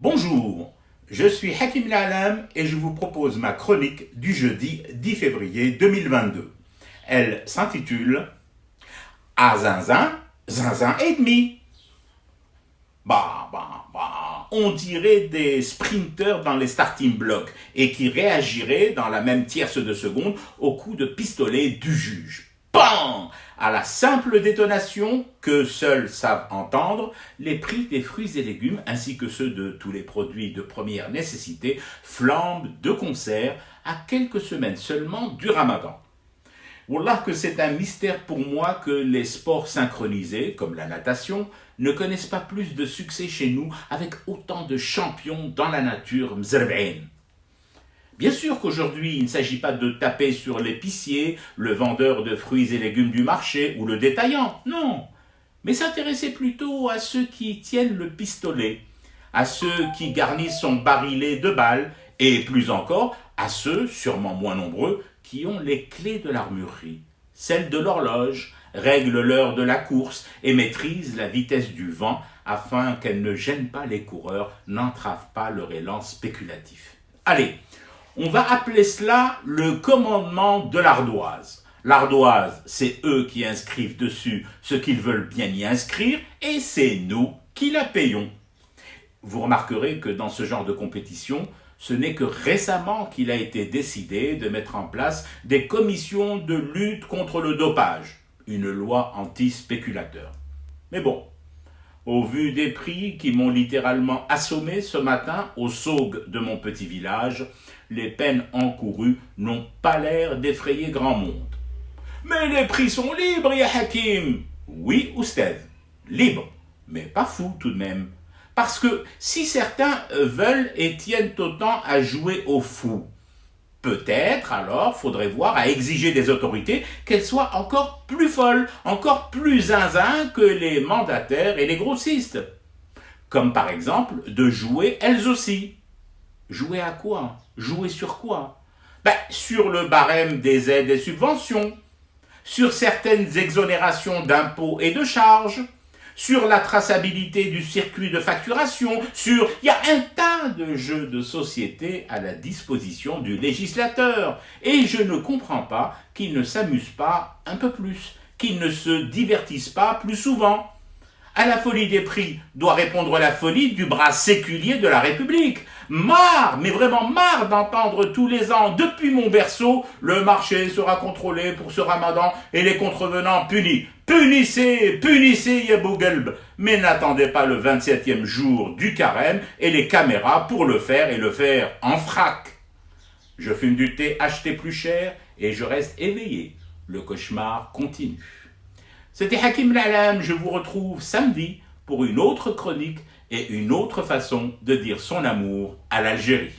Bonjour, je suis Hakim L'Alam et je vous propose ma chronique du jeudi 10 février 2022. Elle s'intitule À zinzin, zinzin et demi. On dirait des sprinteurs dans les starting blocks et qui réagiraient dans la même tierce de seconde au coup de pistolet du juge. Bam! À la simple détonation que seuls savent entendre, les prix des fruits et légumes ainsi que ceux de tous les produits de première nécessité flambent de concert à quelques semaines seulement du Ramadan. Wallah que c'est un mystère pour moi que les sports synchronisés, comme la natation, ne connaissent pas plus de succès chez nous avec autant de champions dans la nature mzerbein. Bien sûr qu'aujourd'hui, il ne s'agit pas de taper sur l'épicier, le vendeur de fruits et légumes du marché ou le détaillant, non, mais s'intéresser plutôt à ceux qui tiennent le pistolet, à ceux qui garnissent son barillet de balles et plus encore à ceux, sûrement moins nombreux, qui ont les clés de l'armurerie, celles de l'horloge, règlent l'heure de la course et maîtrisent la vitesse du vent afin qu'elle ne gêne pas les coureurs, n'entrave pas leur élan spéculatif. Allez, on va appeler cela le commandement de l'ardoise. L'ardoise, c'est eux qui inscrivent dessus ce qu'ils veulent bien y inscrire et c'est nous qui la payons. Vous remarquerez que dans ce genre de compétition, ce n'est que récemment qu'il a été décidé de mettre en place des commissions de lutte contre le dopage, une loi anti-spéculateur. Mais bon, au vu des prix qui m'ont littéralement assommé ce matin au SOG de mon petit village, les peines encourues n'ont pas l'air d'effrayer grand monde. Mais les prix sont libres, ya Hakim. Oui, oustaz, libres, mais pas fous tout de même. Parce que si certains veulent et tiennent autant à jouer au fou, peut-être alors faudrait voir à exiger des autorités qu'elles soient encore plus folles, encore plus zinzin que les mandataires et les grossistes. Comme par exemple de jouer elles aussi. Jouer à quoi? Jouer sur quoi? Sur le barème des aides et subventions, sur certaines exonérations d'impôts et de charges, sur la traçabilité du circuit de facturation, il y a un tas de jeux de société à la disposition du législateur. Et je ne comprends pas qu'il ne s'amuse pas un peu plus, qu'il ne se divertisse pas plus souvent. À la folie des prix doit répondre la folie du bras séculier de la République. Marre, mais vraiment marre d'entendre tous les ans, depuis mon berceau, le marché sera contrôlé pour ce Ramadan et les contrevenants punis. Punissez, punissez, Yabougelb. Mais n'attendez pas le 27e jour du carême et les caméras pour le faire et le faire en frac. Je fume du thé acheté plus cher et je reste éveillé. Le cauchemar continue. C'était Hakim L'Alam, je vous retrouve samedi pour une autre chronique et une autre façon de dire son amour à l'Algérie.